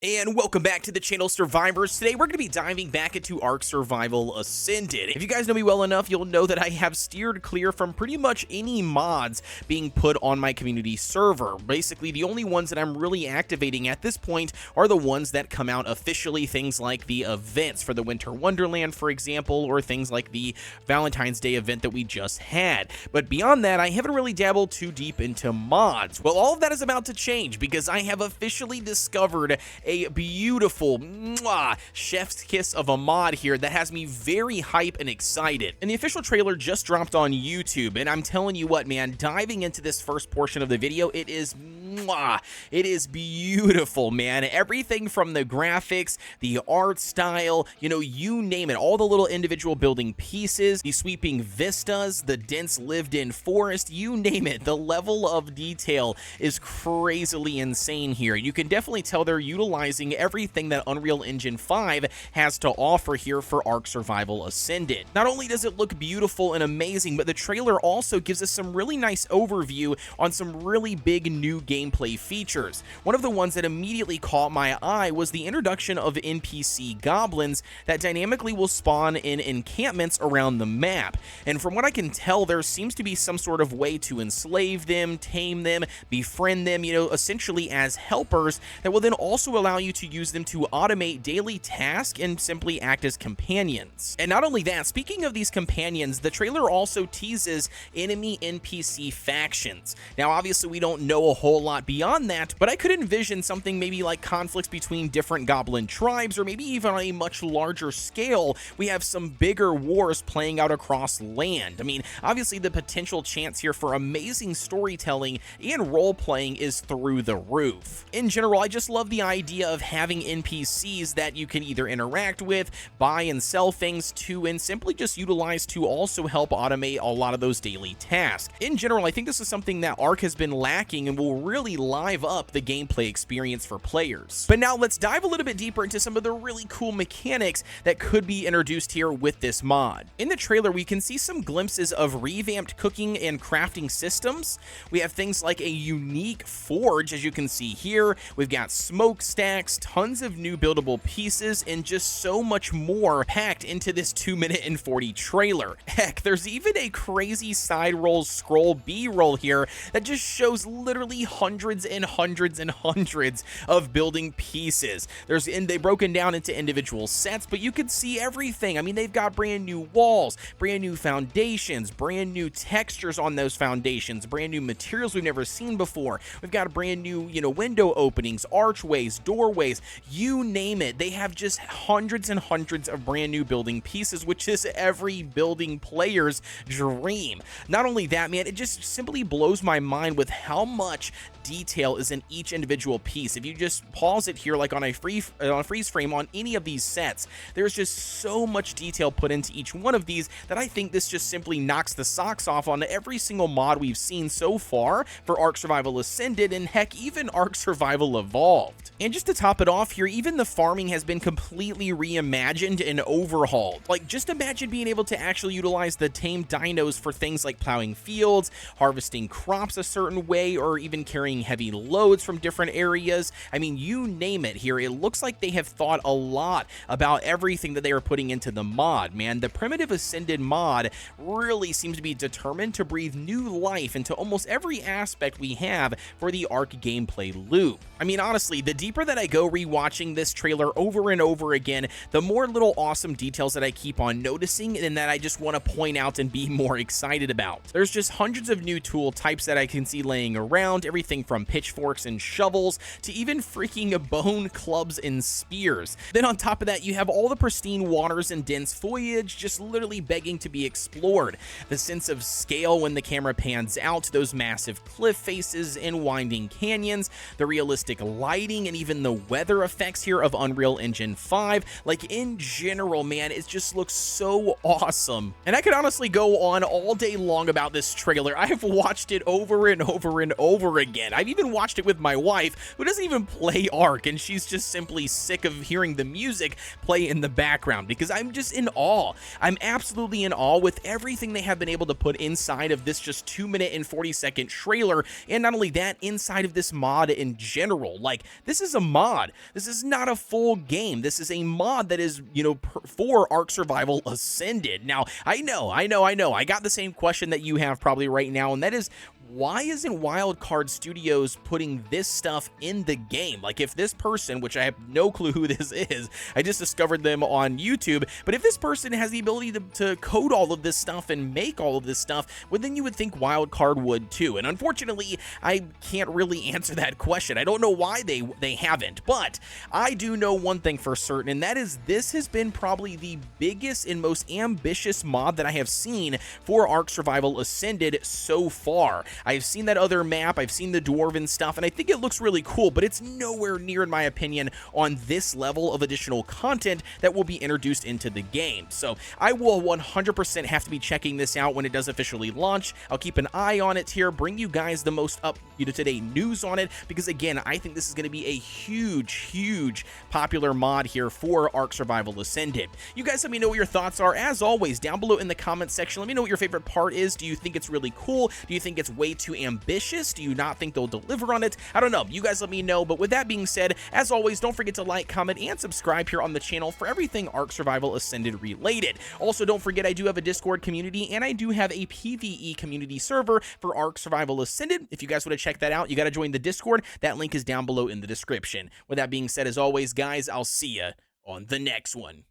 And welcome back to the channel, Survivors. Today we're going to be diving back into Ark Survival Ascended. If you guys know me well enough, you'll know that I have steered clear from pretty much any mods being put on my community server. Basically, the only ones that I'm really activating at this point are the ones that come out officially, things like the events for the Winter Wonderland, for example, or things like the Valentine's Day event that we just had. But beyond that, I haven't really dabbled too deep into mods. Well, all of that is about to change because I have officially discovered a beautiful chef's kiss of a mod here that has me very hype and excited. And the official trailer just dropped on YouTube, and I'm telling you what, man, diving into this first portion of the video, it is beautiful, man. Everything from the graphics, the art style, you name it, all the little individual building pieces, the sweeping vistas, the dense lived-in forest, you name it. The level of detail is crazily insane here. You can definitely tell they're utilizing everything that Unreal Engine 5 has to offer here for Ark Survival Ascended. Not only does it look beautiful and amazing, but the trailer also gives us some really nice overview on some really big new gameplay features. One of the ones that immediately caught my eye was the introduction of NPC Goblins that dynamically will spawn in encampments around the map. And from what I can tell, there seems to be some sort of way to enslave them, tame them, befriend them, essentially as helpers that will then also allow you to use them to automate daily tasks and simply act as companions. And not only that, speaking of these companions, the trailer also teases enemy NPC factions. Now, obviously, we don't know a whole lot beyond that, but I could envision something maybe like conflicts between different goblin tribes, or maybe even on a much larger scale, we have some bigger wars playing out across land. I mean, obviously, the potential chance here for amazing storytelling and role-playing is through the roof. In general, I just love the idea of having NPCs that you can either interact with, buy and sell things to, and simply just utilize to also help automate a lot of those daily tasks. In general, I think this is something that Ark has been lacking and will really live up the gameplay experience for players. But now let's dive a little bit deeper into some of the really cool mechanics that could be introduced here with this mod. In the trailer, we can see some glimpses of revamped cooking and crafting systems. We have things like a unique forge, as you can see here. We've got smokestacks, tons of new buildable pieces, and just so much more packed into this 2-minute and 40 trailer. Heck, there's even a crazy side roll scroll B-roll here that just shows literally hundreds and hundreds and hundreds of building pieces. They broken down into individual sets, but you can see everything. I mean, they've got brand new walls, brand new foundations, brand new textures on those foundations, brand new materials we've never seen before. We've got a brand new, window openings, archways, doorways, you name it. They have just hundreds and hundreds of brand new building pieces, which is every building player's dream. Not only that, man, it just simply blows my mind with how much detail is in each individual piece. If you just pause it here, like on a freeze frame on any of these sets, there's just so much detail put into each one of these that I think this just simply knocks the socks off on every single mod we've seen so far for Ark Survival Ascended, and heck, even Ark Survival Evolved. And just to top it off here, even the farming has been completely reimagined and overhauled. Like, just imagine being able to actually utilize the tame dinos for things like plowing fields, harvesting crops a certain way, or even carrying heavy loads from different areas. I mean, you name it here. It looks like they have thought a lot about everything that they are putting into the mod, man. The Primitive Ascended mod really seems to be determined to breathe new life into almost every aspect we have for the Ark gameplay loop. I mean, honestly, the deeper that I go rewatching this trailer over and over again, the more little awesome details that I keep on noticing and that I just want to point out and be more excited about. There's just hundreds of new tool types that I can see laying around, everything from pitchforks and shovels to even freaking bone clubs and spears. Then on top of that, you have all the pristine waters and dense foliage just literally begging to be explored. The sense of scale when the camera pans out, those massive cliff faces and winding canyons, the realistic lighting, and even the weather effects here of Unreal Engine 5. Like, in general, man, it just looks so awesome. And I could honestly go on all day long about this trailer. I have watched it over and over and over again. I've even watched it with my wife, who doesn't even play Ark, and she's just simply sick of hearing the music play in the background because I'm just in awe. I'm absolutely in awe with everything they have been able to put inside of this just 2-minute and 40-second trailer, and not only that, inside of this mod in general. Like, this is a mod. This is not a full game. This is a mod that is, you know, for Ark Survival Ascended. Now, I know. I got the same question that you have probably right now, and that is, why isn't Wildcard Studios putting this stuff in the game? Like, if this person, which I have no clue who this is, I just discovered them on YouTube, but if this person has the ability to code all of this stuff and make all of this stuff, well, then you would think Wildcard would too. And unfortunately, I can't really answer that question. I don't know why they haven't, but I do know one thing for certain, and that is this has been probably the biggest and most ambitious mod that I have seen for Ark Survival Ascended so far. I've seen that other map, I've seen the Dwarven stuff, and I think it looks really cool, but it's nowhere near, in my opinion, on this level of additional content that will be introduced into the game. So I will 100% have to be checking this out when it does officially launch. I'll keep an eye on it here, bring you guys the most up-to-date news on it, because again, I think this is going to be a huge popular mod here for Ark Survival Ascended. You guys let me know what your thoughts are, as always, down below in the comment section. Let me know what your favorite part is. Do you think it's really cool? Do you think it's way too ambitious? Do you not think they'll deliver on it? I don't know. You guys let me know. But with that being said, as always, don't forget to like, comment, and subscribe here on the channel for everything Ark Survival Ascended related. Also, don't forget I do have a Discord community, and I do have a PvE community server for Ark Survival Ascended. If you guys want to check that out, you got to join the Discord. That link is down below in the description. With that being said, as always, guys, I'll see ya on the next one.